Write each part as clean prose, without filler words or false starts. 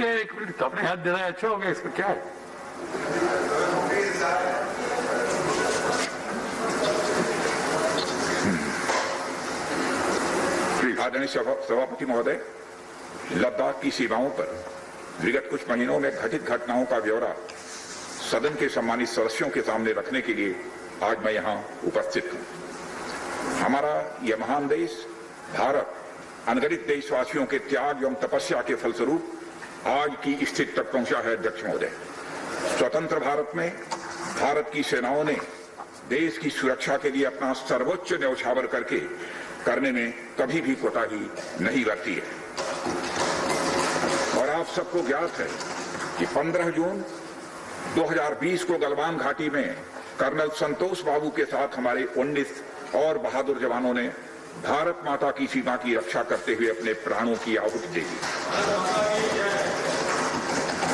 क्या है, 1 मिनट तो अपने हाथ देना है, अच्छा हो गया, इसमें क्या है। आदरणीय सभापति महोदय, लद्दाख की सीमाओं पर विगत कुछ महीनों में घटित घटनाओं का ब्यौरा सदन के सम्मानित सदस्यों के सामने रखने के लिए आज मैं यहाँ उपस्थित हूँ। हमारा यह महान देश भारत अनगणित देशवासियों के त्याग एवं तपस्या के फलस्वरूप आज की स्थिति तक पहुंचा है। अध्यक्ष महोदय, स्वतंत्र भारत में भारत की सेनाओं ने देश की सुरक्षा के लिए अपना सर्वोच्च न्यौछावर करने में कभी भी कोताही नहीं बरती है। और आप सबको ज्ञात है कि 15 जून 2020 को गलवान घाटी में कर्नल संतोष बाबू के साथ हमारे 19 और बहादुर जवानों ने भारत माता की सीमा की रक्षा करते हुए अपने प्राणों की आहुति दे दी।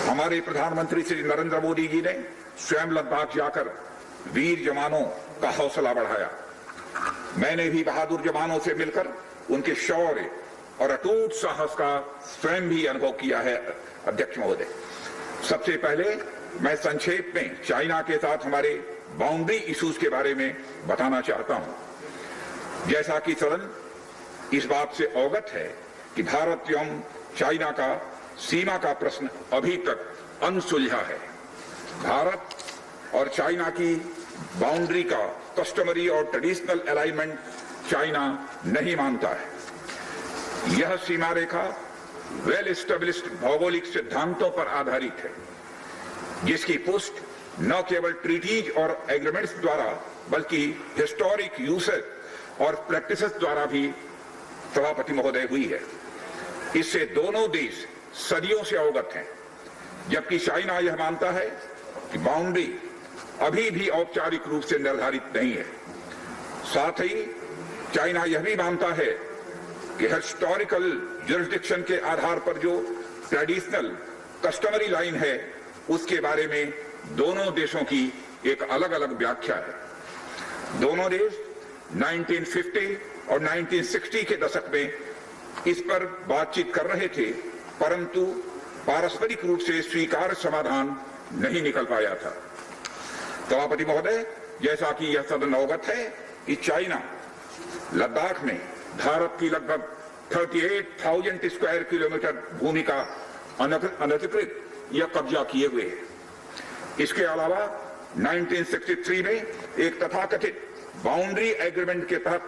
हमारे प्रधानमंत्री श्री नरेंद्र मोदी जी ने स्वयं लद्दाख जाकर वीर जवानों का हौसला बढ़ाया। मैंने भी बहादुर जवानों से मिलकर उनके शौर्य और अटूट साहस का स्वयं भी अनुभव किया है। अध्यक्ष महोदय, सबसे पहले मैं संक्षेप में चाइना के साथ हमारे बाउंड्री इश्यूज के बारे में बताना चाहता हूं। जैसा कि सदन इस बात से अवगत है कि भारत एवं चाइना का सीमा का प्रश्न अभी तक अनसुलझा है। भारत और चाइना की बाउंड्री का कस्टमरी और ट्रेडिशनल अलाइनमेंट चाइना नहीं मानता है। यह सीमा रेखा वेल एस्टेब्लिश्ड भौगोलिक सिद्धांतों पर आधारित है, जिसकी पुष्टि न केवल ट्रीटीज और एग्रीमेंट्स द्वारा बल्कि हिस्टोरिक यूसेज और प्रैक्टिसेस द्वारा भी सभापति महोदय हुई है। इससे दोनों देश सदियों से अवगत हैं, जबकि चाइना यह मानता है कि बाउंड्री अभी भी औपचारिक रूप से निर्धारित नहीं है। साथ ही चाइना यह भी मानता है कि हिस्टोरिकल जुरिस्डिक्शन के आधार पर जो ट्रेडिशनल कस्टमरी लाइन है उसके बारे में दोनों देशों की एक अलग अलग व्याख्या है। दोनों देश 1950 और 1960 के दशक में इस पर बातचीत कर रहे थे, परंतु पारस्परिक रूप से स्वीकार्य समाधान नहीं निकल पाया था। सभापति महोदय, जैसा कि यह सदन अवगत है कि चाइना लद्दाख में भारत की लगभग 38,000 स्क्वायर किलोमीटर भूमि का अनधिकृत या कब्जा किए हुए है। इसके अलावा 1963 में एक तथाकथित बाउंड्री एग्रीमेंट के तहत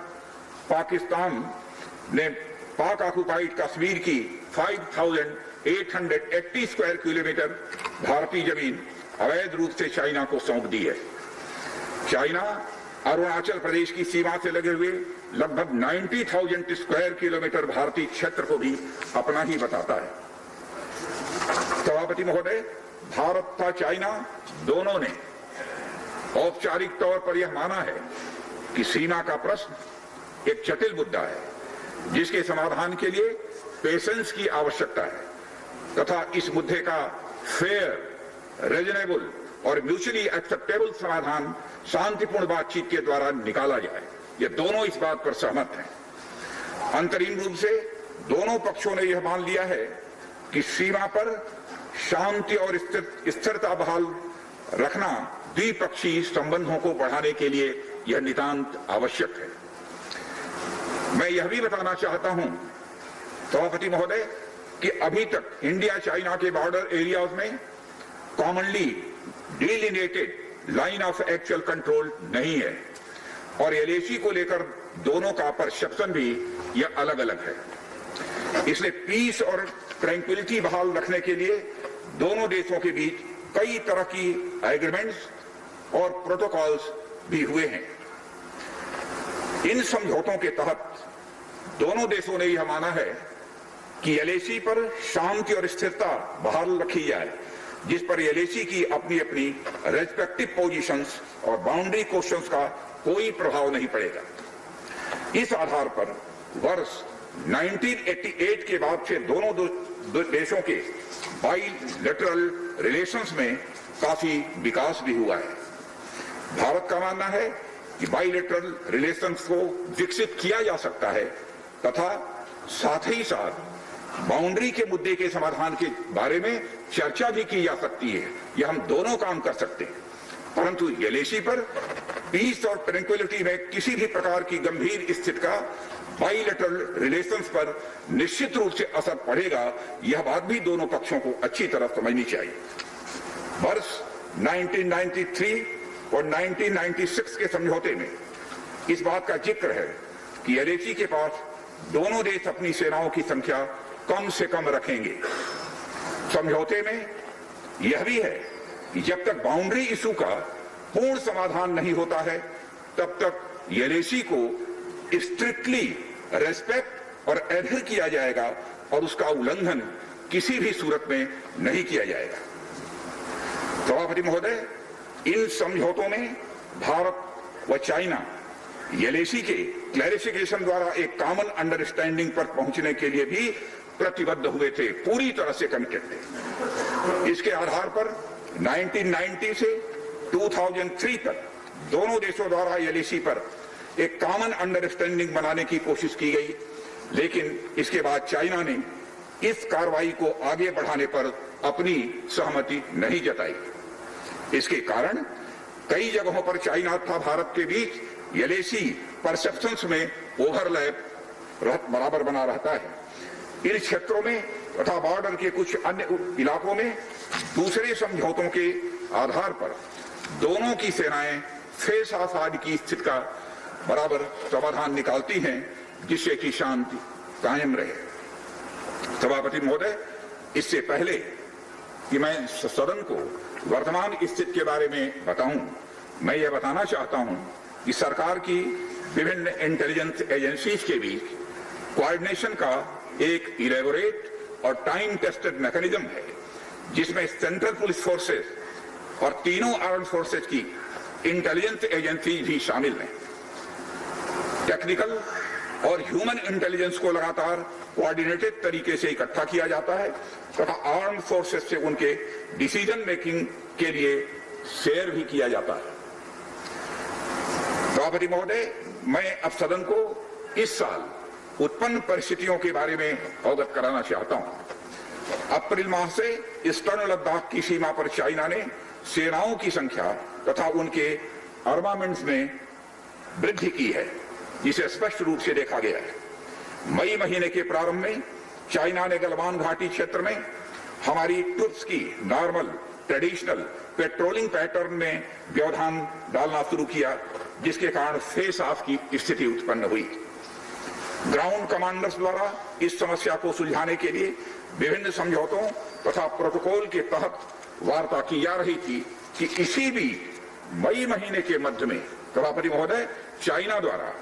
पाकिस्तान ने पाक ऑक्युपाइड कश्मीर की 5,880 स्क्वायर किलोमीटर भारतीय जमीन अवैध रूप से चाइना को सौंप दी है। चाइना अरुणाचल प्रदेश की सीमा से लगे हुए लगभग 90,000 स्क्वायर किलोमीटर भारतीय क्षेत्र को भी अपना ही बताता है। सभापति महोदय, भारत तथा चाइना दोनों ने औपचारिक तौर पर यह माना है कि सीमा का प्रश्न एक जटिल मुद्दा है, जिसके समाधान के लिए पेशेंस की आवश्यकता है तथा इस मुद्दे का फेयर, रीजनेबल और म्यूचुअली एक्सेप्टेबल समाधान शांतिपूर्ण बातचीत के द्वारा निकाला जाए। ये दोनों इस बात पर सहमत हैं। अंतरिम रूप से दोनों पक्षों ने यह मान लिया है कि सीमा पर शांति और स्थिरता बहाल रखना द्विपक्षीय संबंधों को बढ़ाने के लिए यह नितांत आवश्यक है। मैं यह भी बताना चाहता हूं सभापति महोदय कि अभी तक इंडिया चाइना के बॉर्डर एरियाज में commonly delineated line of actual control नहीं है और एलएसी को लेकर दोनों का परसेप्शन भी यह अलग अलग है। इसलिए पीस और ट्रैंक्विलिटी बहाल रखने के लिए दोनों देशों के बीच कई तरह की एग्रीमेंट्स और प्रोटोकॉल्स भी हुए हैं। इन समझौतों के तहत दोनों देशों ने यह माना है कि एलएसी पर शांति और स्थिरता बहाल रखी जाए, जिस पर एलएसी की अपनी अपनी रेस्पेक्टिव पोजीशंस और बाउंड्री क्वेश्चंस का कोई प्रभाव नहीं पड़ेगा। इस आधार पर वर्ष 1988 के बाद से दोनों देशों के बाइलेटरल रिलेशंस में काफी विकास भी हुआ है। भारत का मानना है कि बाइलेटरल रिलेशंस को विकसित किया जा सकता है तथा साथ ही साथ बाउंड्री के मुद्दे के समाधान के बारे में चर्चा भी की जा सकती है। यह हम दोनों काम कर सकते हैं, परंतु एलएसी पर पीस और ट्रैंक्विलिटी में किसी भी प्रकार की गंभीर स्थिति का बाइलेटरल रिलेशंस पर निश्चित रूप से असर पड़ेगा, यह बात भी दोनों पक्षों को अच्छी तरह समझनी चाहिए। वर्ष 1993 और 1996 के समझौते में इस बात का जिक्र है कि एलएसी के पास दोनों देश अपनी सेनाओं की संख्या कम से कम रखेंगे। समझौते में यह भी है कि जब तक बाउंड्री इशू का पूर्ण समाधान नहीं होता है, तब तक एलएसी को स्ट्रिक्टली रेस्पेक्ट और एडहेर किया जाएगा और उसका उल्लंघन किसी भी सूरत में नहीं किया जाएगा। सभापति महोदय, इन समझौतों में भारत व चाइना एलएसी के क्लैरिफिकेशन द्वारा एक कॉमन अंडरस्टैंडिंग पर पहुंचने के लिए भी प्रतिबद्ध हुए थे, पूरी तरह से कमिटेड थे। इसके आधार पर 1990 से 2003 तक दोनों देशों द्वारा एलएसी पर एक कॉमन अंडरस्टैंडिंग बनाने की कोशिश की गई, लेकिन इसके बाद चाइना ने इस कार्रवाई को आगे बढ़ाने पर अपनी सहमति नहीं जताई। इसके कारण कई जगहों पर चाइना तथा भारत के बीच एलएसी परसेप्शंस में ओवरलैप बराबर बना रहता है। इन क्षेत्रों में तथा बॉर्डर के कुछ अन्य इलाकों में दूसरे समझौतों के आधार पर दोनों की सेनाएं फेस आसाद की स्थिति का बराबर समाधान निकालती हैं, जिससे कि शांति कायम रहे। सभापति महोदय, इससे पहले कि मैं सदन को वर्तमान स्थिति के बारे में बताऊं, मैं यह बताना चाहता हूं कि सरकार की विभिन्न इंटेलिजेंस एजेंसीज के बीच कोऑर्डिनेशन का एक इलेबोरेट और टाइम टेस्टेड मैकेनिज्म है, जिसमें सेंट्रल पुलिस फोर्सेस और तीनों आर्म्ड फोर्सेस की इंटेलिजेंस एजेंसी भी शामिल हैं। टेक्निकल और ह्यूमन इंटेलिजेंस को लगातार कोऑर्डिनेटेड तरीके से इकट्ठा किया जाता है तथा आर्म्ड फोर्सेस से उनके डिसीजन मेकिंग के लिए शेयर भी किया जाता है। सभापति महोदय, मैं अब सदन को इस साल उत्पन्न परिस्थितियों के बारे में अवगत कराना चाहता हूं। अप्रैल माह से ईस्टर्न लद्दाख की सीमा पर चाइना ने सेनाओं की संख्या तथा उनके आर्मामेंट्स में वृद्धि की है, जिसे स्पष्ट रूप से देखा गया है। मई महीने के प्रारंभ में चाइना ने गलवान घाटी क्षेत्र में हमारी ट्रूप्स की नॉर्मल ट्रेडिशनल पेट्रोलिंग पैटर्न में व्यवधान डालना शुरू किया, जिसके कारण फेस ऑफ की स्थिति उत्पन्न हुई। ग्राउंड कमांडर्स द्वारा इस समस्या को सुलझाने के लिए विभिन्न समझौतों तथा प्रोटोकॉल के तहत वार्ता की जा रही थी कि इसी भी मई महीने के मध्य में सभापति महोदय, चाइना द्वारा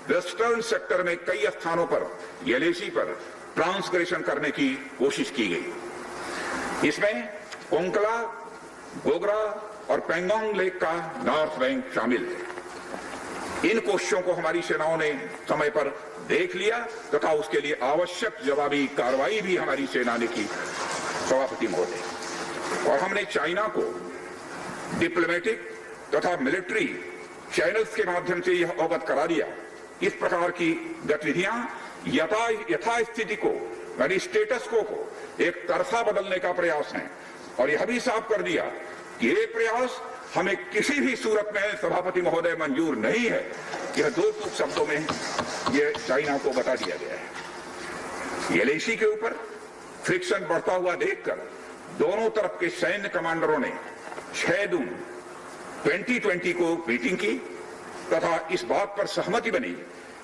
वेस्टर्न सेक्टर में कई स्थानों पर एलएसी पर ट्रांसग्रेशन करने की कोशिश की गई। इसमें कोंकला, गोगरा और पेंगोंग लेक का नॉर्थ बैंक शामिल है। इन कोशिशों को हमारी सेनाओं ने समय पर देख लिया तथा उसके लिए आवश्यक जवाबी कार्रवाई भी हमारी सेना ने की, सभापति महोदय। और हमने चाइना को डिप्लोमेटिक तथा मिलिट्री चैनल्स के माध्यम से यह अवगत करा दिया इस प्रकार की गतिविधियां यथास्थिति को यानी स्टेटस को एक तरफा बदलने का प्रयास है, और यह भी साफ कर दिया कि ये प्रयास हमें किसी भी सूरत में सभापति महोदय मंजूर नहीं है। यह दो टूक शब्दों में यह चाइना को बता दिया गया है। एलएसी के ऊपर फ्रिक्शन बढ़ता हुआ देखकर दोनों तरफ के सैन्य कमांडरों ने 6 जून 2020 को मीटिंग की तथा इस बात पर सहमति बनी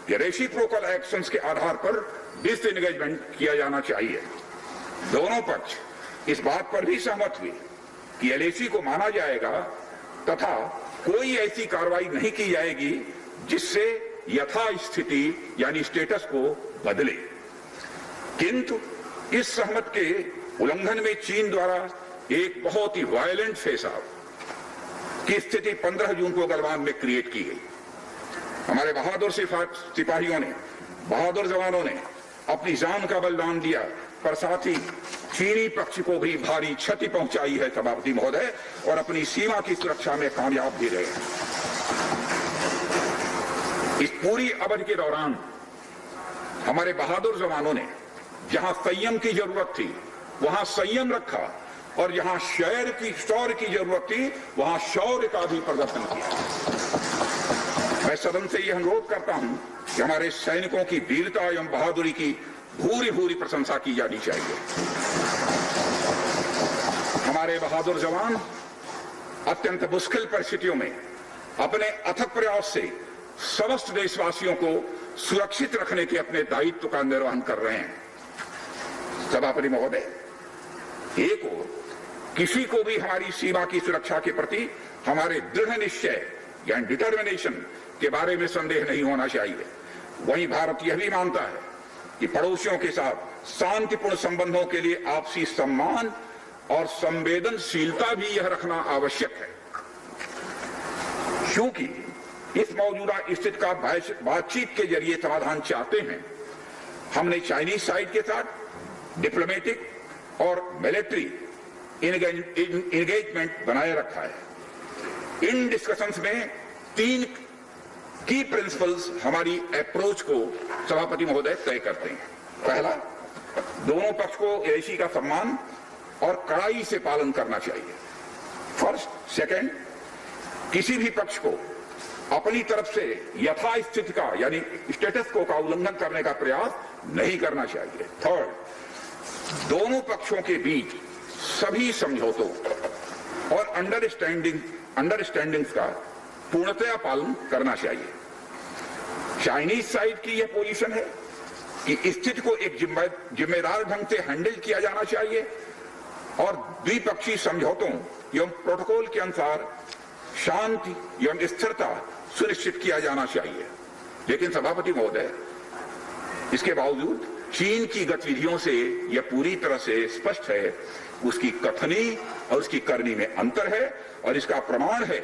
कि रेसिप्रोकल एक्शंस के आधार पर डिसएंगेजमेंट किया जाना चाहिए। दोनों पक्ष इस बात पर भी सहमत हुए कि एलएसी को माना जाएगा तथा कोई ऐसी कार्रवाई नहीं की जाएगी जिससे यथास्थिति यानी स्टेटस को बदले। किंतु इस सहमत के उल्लंघन में चीन द्वारा एक बहुत ही वायलेंट फेस ऑफ की स्थिति 15 जून को गलवान में क्रिएट की गई। हमारे बहादुर सिपाहियों ने, बहादुर जवानों ने अपनी जान का बलिदान दिया, पर साथ ही चीनी पक्ष को भी भारी क्षति पहुंचाई है सभापति महोदय, और अपनी सीमा की सुरक्षा में कामयाब भी रहे। इस पूरी अवधि के दौरान हमारे बहादुर जवानों ने जहां संयम की जरूरत थी वहां संयम रखा, और जहां शौर्य की जरूरत थी वहां शौर्य का भी प्रदर्शन किया। मैं सदन से यह अनुरोध करता हूं कि हमारे सैनिकों की वीरता एवं बहादुरी की भूरी भूरी प्रशंसा की जानी चाहिए। हमारे बहादुर जवान अत्यंत मुश्किल परिस्थितियों में अपने अथक प्रयास से समस्त देशवासियों को सुरक्षित रखने के अपने दायित्व का निर्वहन कर रहे हैं। सभापति महोदय, एक ओर किसी को भी हमारी सीमा की सुरक्षा के प्रति हमारे दृढ़ निश्चय यानी डिटर्मिनेशन के बारे में संदेह नहीं होना चाहिए, वहीं भारत यह भी मानता है कि पड़ोसियों के साथ शांतिपूर्ण संबंधों के लिए आपसी सम्मान और संवेदनशीलता भी यह रखना आवश्यक है। क्योंकि इस मौजूदा स्थिति का बातचीत के जरिए समाधान चाहते हैं, हमने चाइनीज साइड के साथ डिप्लोमेटिक और मिलिट्री एंगेजमेंट बनाए रखा है। इन डिस्कशंस में 3 की प्रिंसिपल्स हमारी अप्रोच को सभापति महोदय तय करते हैं। पहला, दोनों पक्ष को एलएसी का सम्मान और कड़ाई से पालन करना चाहिए। फर्स्ट। सेकंड, किसी भी पक्ष को अपनी तरफ से यथास्थिति का यानी स्टेटस को का उल्लंघन करने का प्रयास नहीं करना चाहिए। थर्ड, दोनों पक्षों के बीच सभी समझौतों और अंडरस्टैंडिंग्स का पूर्णतया पालन करना चाहिए। चाइनीज साइड की यह पोजीशन है कि स्थिति को एक जिम्मेदार ढंग से हैंडल किया जाना चाहिए और द्विपक्षीय समझौतों एवं प्रोटोकॉल के अनुसार शांति एवं स्थिरता सुनिश्चित किया जाना चाहिए। लेकिन सभापति महोदय, इसके बावजूद चीन की गतिविधियों से यह पूरी तरह से स्पष्ट है, उसकी कथनी और उसकी करनी में अंतर है। और इसका प्रमाण है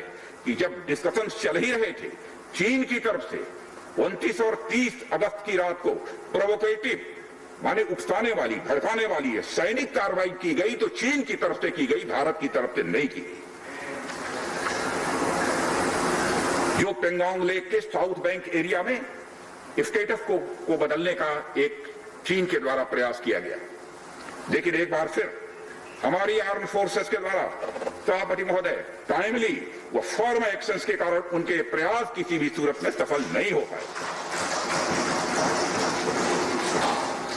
कि जब डिस्कशन चल ही रहे थे, चीन की तरफ से 29 और 30 अगस्त की रात को प्रोवोकेटिव माने उकसाने वाली, भड़काने वाली है सैनिक कार्रवाई की गई, तो चीन की तरफ से की गई, भारत की तरफ से नहीं की गई। जो पेंगोंग लेक के साउथ बैंक एरिया में स्टेटस को बदलने का एक चीन के द्वारा प्रयास किया गया, लेकिन एक बार फिर हमारी आर्म फोर्सेस के द्वारा सभापति महोदय टाइमली व फर्म एक्शंस के कारण उनके प्रयास किसी भी सूरत में सफल नहीं हो पाए।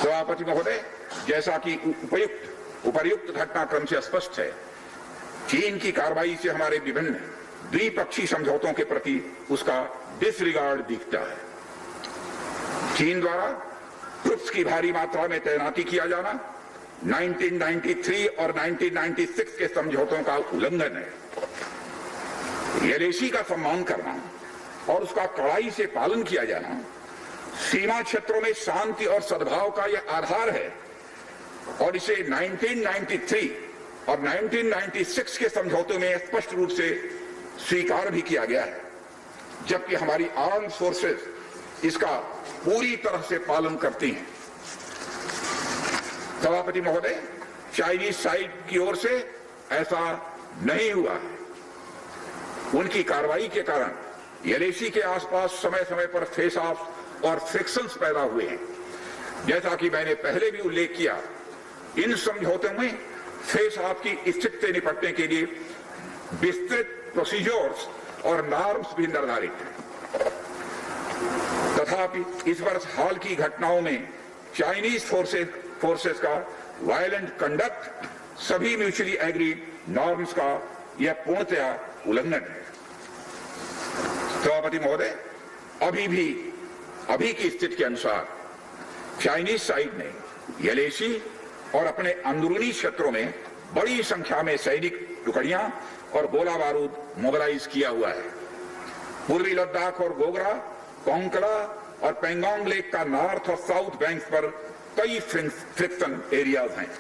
सभापति महोदय, जैसा कि उपर्युक्त घटनाक्रम से स्पष्ट है, चीन की कार्रवाई से हमारे विभिन्न द्विपक्षीय समझौतों के प्रति उसका डिसरिगार्ड दिखता है। चीन द्वारा ट्रुप्स की भारी मात्रा में तैनाती किया जाना 1993 और 1996 के समझौतों का उल्लंघन है। एलएसी का सम्मान करना और उसका कड़ाई से पालन किया जाना सीमा क्षेत्रों में शांति और सद्भाव का यह आधार है, और इसे 1993 और 1996 के समझौतों में स्पष्ट रूप से स्वीकार भी किया गया है, जबकि हमारी आर्म फोर्सेस इसका पूरी तरह से पालन करती हैं। सभापति महोदय, चाइनीज साइड की ओर से ऐसा नहीं हुआ है। उनकी कार्रवाई के कारण एलएसी के आसपास समय समय पर फेस ऑफ और फ्रिक्शंस पैदा हुए हैं। जैसा कि मैंने पहले भी उल्लेख किया, इन समझौतों में फेस ऑफ की स्थिति से निपटने के लिए विस्तृत प्रोसीजर्स और नॉर्म्स भी निर्धारित हैं। तथापि इस वर्ष हाल की घटनाओं में चाइनीज फोर्सेस का वायलेंट कंडक्ट सभी म्यूचुअली एग्रीड नॉर्म्स का यह पूर्णतया उल्लंघन है। सभापति महोदय, अभी की स्थिति के अनुसार चाइनीज साइड ने एलएसी और अपने अंदरूनी क्षेत्रों में बड़ी संख्या में सैनिक टुकड़ियां और गोला बारूद मोबिलाइज किया हुआ है। पूर्वी लद्दाख और गोगरा, कोंकड़ा और पेंगोंग लेक का नॉर्थ और साउथ बैंक पर कई फ्रिक्शन एरियाज हैं।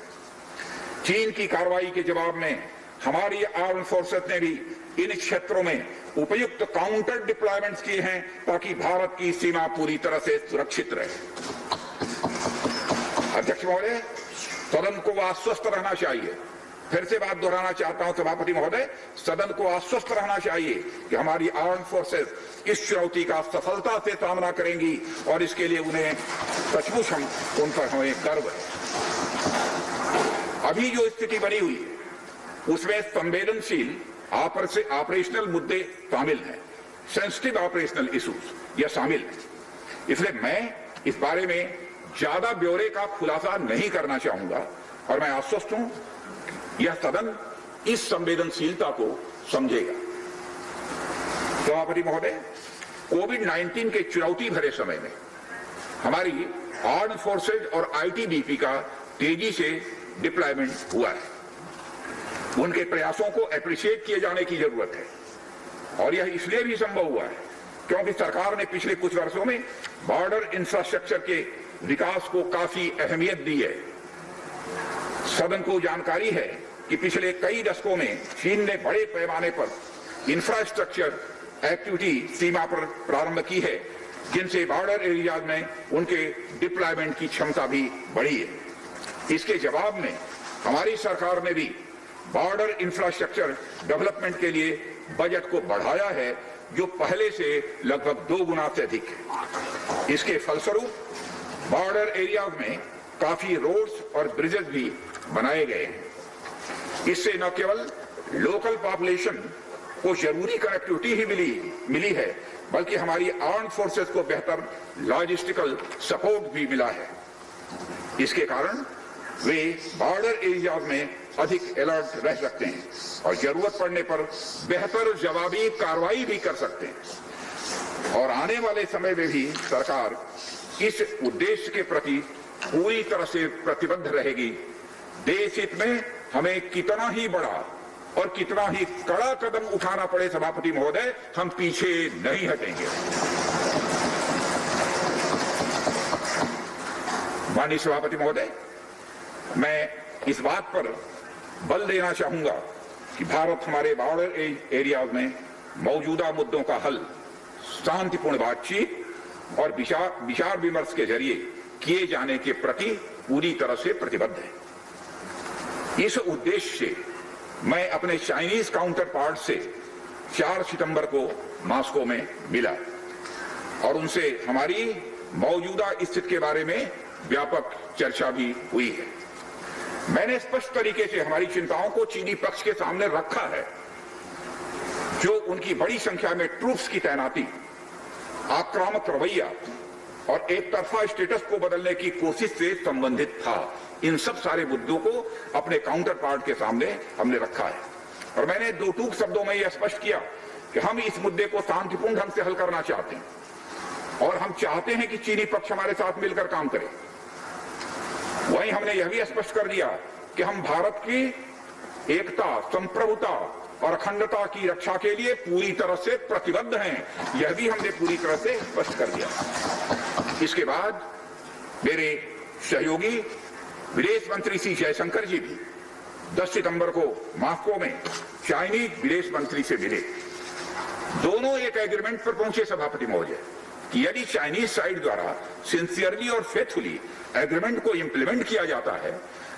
चीन की कार्रवाई के जवाब में हमारी आर्म फोर्सेस ने भी इन क्षेत्रों में उपयुक्त काउंटर डिप्लॉयमेंट्स किए हैं, ताकि भारत की सीमा पूरी तरह से सुरक्षित रहे। अध्यक्ष महोदय, सदन को आश्वस्त रहना चाहिए फिर से बात दोहराना चाहता हूं सभापति महोदय, सदन को आश्वस्त रहना चाहिए कि हमारी आर्म्ड फोर्सेस इस चुनौती का सफलता से सामना करेंगी और इसके लिए उन्हें सचमुच उन पर हमें गर्व है। अभी जो स्थिति बनी हुई है उसमें संवेदनशील ऑपरेशनल मुद्दे शामिल हैं, सेंसिटिव ऑपरेशनल इश्यूज यह शामिल है। इसलिए मैं इस बारे में ज्यादा ब्यौरे का खुलासा नहीं करना चाहूंगा और मैं आश्वस्त हूं यह सदन इस संवेदनशीलता को समझेगा। सभापति महोदय, कोविड-19 के चुनौती भरे समय में हमारी आर्म्ड फोर्सेज और आईटीबीपी का तेजी से डिप्लॉयमेंट हुआ है। उनके प्रयासों को एप्रिशिएट किए जाने की जरूरत है और यह इसलिए भी संभव हुआ है क्योंकि सरकार ने पिछले कुछ वर्षों में बॉर्डर इंफ्रास्ट्रक्चर के विकास को काफी अहमियत दी है। सदन को जानकारी है कि पिछले कई दशकों में चीन ने बड़े पैमाने पर इंफ्रास्ट्रक्चर एक्टिविटी सीमा पर प्रारंभ की है, जिनसे बॉर्डर एरियाज में उनके डिप्लॉयमेंट की क्षमता भी बढ़ी है। इसके जवाब में हमारी सरकार ने भी बॉर्डर इंफ्रास्ट्रक्चर डेवलपमेंट के लिए बजट को बढ़ाया है, जो पहले से लगभग 2 गुना से अधिक है। इसके फलस्वरूप बॉर्डर एरियाज में काफी रोड्स और ब्रिजेस भी बनाए गए हैं। इससे न केवल लोकल पॉपुलेशन को जरूरी कनेक्टिविटी ही मिली है, बल्कि हमारी आर्म्ड फोर्सेस को बेहतर लॉजिस्टिकल सपोर्ट भी मिला है। इसके कारण वे बॉर्डर एरियाज में अधिक अलर्ट रह सकते हैं और जरूरत पड़ने पर बेहतर जवाबी कार्रवाई भी कर सकते हैं। और आने वाले समय में भी सरकार इस उद्देश्य के प्रति पूरी तरह से प्रतिबद्ध रहेगी। देश हित में हमें कितना ही बड़ा और कितना ही कड़ा कदम उठाना पड़े सभापति महोदय, हम पीछे नहीं हटेंगे। माननीय सभापति महोदय, मैं इस बात पर बल देना चाहूंगा कि भारत हमारे बॉर्डर एरियाज में मौजूदा मुद्दों का हल शांतिपूर्ण बातचीत और विचार विमर्श के जरिए किए जाने के प्रति पूरी तरह से प्रतिबद्ध है। इस उद्देश्य से मैं अपने चाइनीज काउंटर पार्ट से 4 सितंबर को मॉस्को में मिला और उनसे हमारी मौजूदा स्थिति के बारे में व्यापक चर्चा भी हुई है। मैंने स्पष्ट तरीके से हमारी चिंताओं को चीनी पक्ष के सामने रखा है, जो उनकी बड़ी संख्या में ट्रूप्स की तैनाती, आक्रामक रवैया और एक तरफा स्टेटस को बदलने की कोशिश से संबंधित था। इन सब सारे मुद्दों को अपने काउंटर पार्ट के सामने हमने रखा है और मैंने 2 टूक शब्दों में यह स्पष्ट किया कि हम इस मुद्दे को शांतिपूर्ण ढंग से हल करना चाहते हैं और हम चाहते हैं कि चीनी पक्ष हमारे साथ मिलकर काम करे। वहीं हमने यह भी स्पष्ट कर दिया कि हम भारत की एकता, संप्रभुता और अखंडता की रक्षा के लिए पूरी तरह से प्रतिबद्ध हैं। यह भी हमने पूरी तरह से स्पष्ट कर दिया। इसके बाद मेरे सहयोगी विदेश मंत्री श्री जयशंकर जी भी 10 सितंबर को मॉस्को में चाइनीज विदेश मंत्री से मिले। दोनों एक एग्रीमेंट पर पहुंचे सभापति महोदय कि यदि चाइनीज साइड द्वारा सिंसियरली और फेथफुली एग्रीमेंट को इंप्लीमेंट किया जाता है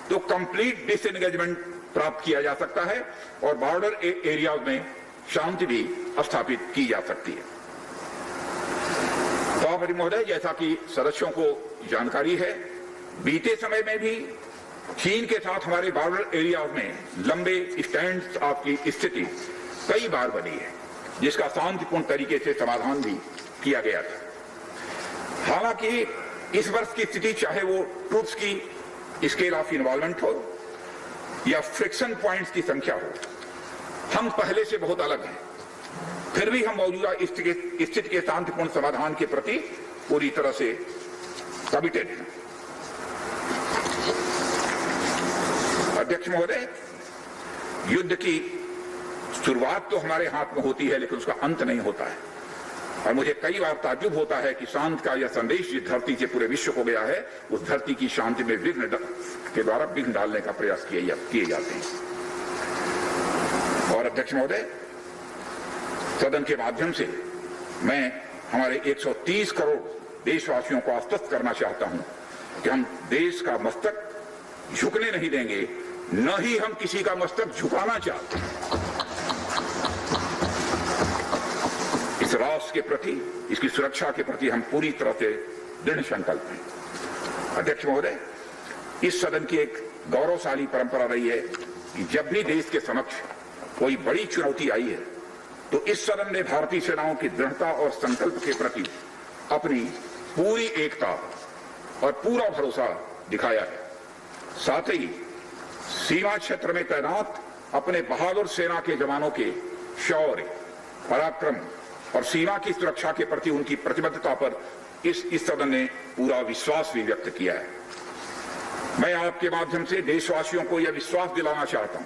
तो कंप्लीट डिसएंगेजमेंट प्राप्त किया जा सकता है और बॉर्डर एरियाज में शांति भी स्थापित की जा सकती है। सभापति महोदय, जैसा कि सदस्यों को जानकारी है, बीते समय में भी चीन के साथ हमारे बॉर्डर एरियाज में लंबे स्टैंड ऑफ की स्थिति कई बार बनी है, जिसका शांतिपूर्ण तरीके से समाधान भी किया गया था। हालांकि इस वर्ष की स्थिति, चाहे वो ट्रूप्स की स्केल ऑफ इन्वॉल्वमेंट हो या फ्रिक्शन पॉइंट्स की संख्या हो, हम पहले से बहुत अलग हैं। फिर भी हम मौजूदा स्थिति के शांतिपूर्ण समाधान के प्रति पूरी तरह से कमिटेड हैं। अध्यक्ष महोदय, युद्ध की शुरुआत तो हमारे हाथ में होती है, लेकिन उसका अंत नहीं होता है और मुझे कई बार ताज्जुब होता है कि शांति का यह संदेश जिस धरती से पूरे विश्व को गया है, उस धरती की शांति में विघ्न के द्वारा विघ्न डालने का प्रयास किए जाते हैं। और अध्यक्ष महोदय, सदन के माध्यम से मैं हमारे 130 करोड़ देशवासियों को आश्वस्त करना चाहता हूं कि हम देश का मस्तक झुकने नहीं देंगे न ही हम किसी का मस्तक झुकाना चाहते। इस राष्ट्र के प्रति, इसकी सुरक्षा के प्रति हम पूरी तरह से दृढ़ संकल्प हैं। अध्यक्ष महोदय, इस सदन की एक गौरवशाली परंपरा रही है कि जब भी देश के समक्ष कोई बड़ी चुनौती आई है तो इस सदन ने भारतीय सेनाओं की दृढ़ता और संकल्प के प्रति अपनी पूरी एकता और पूरा भरोसा दिखाया है। साथ ही सीमा क्षेत्र में तैनात अपने बहादुर सेना के जवानों के शौर्य, पराक्रम और सीमा की सुरक्षा के प्रति उनकी प्रतिबद्धता पर इस सदन ने पूरा विश्वास भी व्यक्त किया है। मैं आपके माध्यम से देशवासियों को यह विश्वास दिलाना चाहता हूं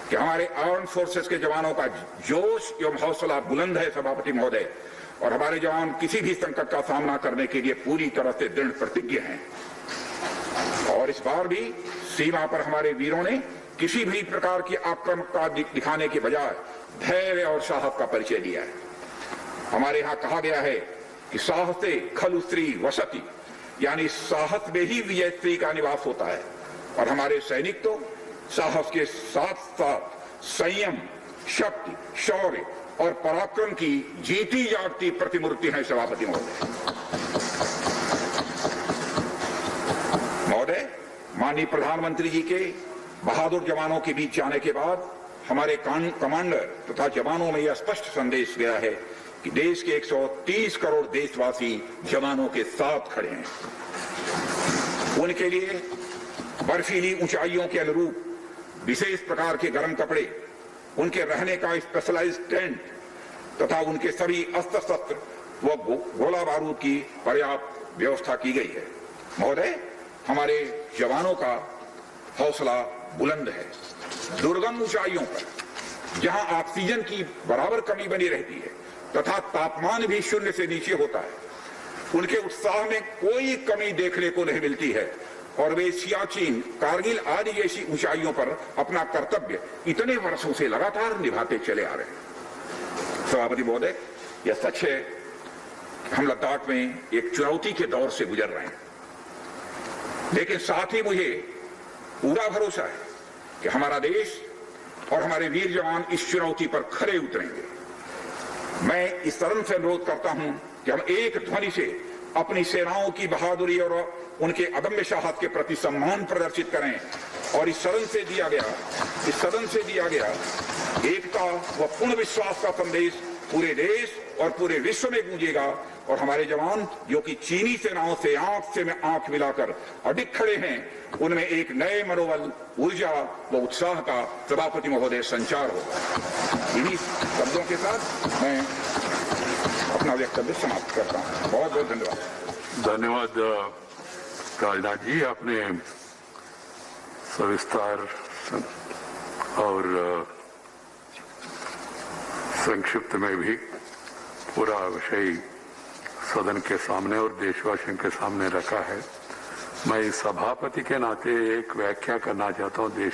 कि हमारे आर्म फोर्सेस के जवानों का जोश एवं हौसला बुलंद है सभापति महोदय, और हमारे जवान किसी भी संकट का सामना करने के लिए पूरी तरह से दृढ़ प्रतिज्ञ हैं। और इस बार भी सीमा पर हमारे वीरों ने किसी भी प्रकार की आक्रामकता दिखाने के बजाय धैर्य और साहस का परिचय दिया है। हमारे यहाँ कहा गया है कि साहसे खलु स्त्री वसति, यानी साहस में ही विजय स्त्री का निवास होता है। और हमारे सैनिक तो साहस के साथ साथ संयम, शक्ति, शौर्य और पराक्रम की जीती जागती प्रतिमूर्ति है सभापति महोदय। महोदय, माननीय प्रधानमंत्री जी के बहादुर जवानों के बीच जाने के बाद हमारे कमांडर तथा जवानों में यह स्पष्ट संदेश गया है कि देश के 130 करोड़ देशवासी जवानों के साथ खड़े हैं। उनके लिए बर्फीली ऊंचाइयों के अनुरूप विशेष प्रकार के गर्म कपड़े, उनके रहने का स्पेशलाइज्ड टेंट तथा उनके सभी अस्त्र शस्त्र व गोला बारूद की पर्याप्त व्यवस्था की गई है। महोदय, हमारे जवानों का हौसला बुलंद है। दुर्गम ऊंचाइयों पर जहां ऑक्सीजन की बराबर कमी बनी रहती है तथा तापमान भी शून्य से नीचे होता है, उनके उत्साह में कोई कमी देखने को नहीं मिलती है और वे सियाचिन, कारगिल आदि जैसी ऊंचाइयों पर अपना कर्तव्य इतने वर्षों से लगातार निभाते चले आ रहे हैं। सभापति महोदय, यह सच है कि हम लद्दाख में एक चुनौती के दौर से गुजर रहे हैं, लेकिन साथ ही मुझे पूरा भरोसा है कि हमारा देश और हमारे वीर जवान इस चुनौती पर खरे उतरेंगे। मैं इस सदन से अनुरोध करता हूं कि हम एक ध्वनि से अपनी सेनाओं की बहादुरी और उनके अदम्य साहस के प्रति सम्मान प्रदर्शित करें और इस सदन से दिया गया एकता व पूर्ण विश्वास का संदेश पूरे देश और पूरे विश्व में गूंजेगा और हमारे जवान जो कि चीनी सेनाओं से आंख मिलाकर अडिग खड़े हैं, उनमें एक नए मनोबल, ऊर्जा व उत्साह का सभापति महोदय संचार होगा। इन्हीं शब्दों के साथ मैं अपना वक्तव्य समाप्त करता हूँ। बहुत बहुत धन्यवाद। धन्यवाद राजनाथ जी, आपने सविस्तार और संक्षिप्त में भी पूरा विषय सदन के सामने और देशवासियों के सामने रखा है। मैं सभापति के नाते एक व्याख्या करना चाहता हूँ। देश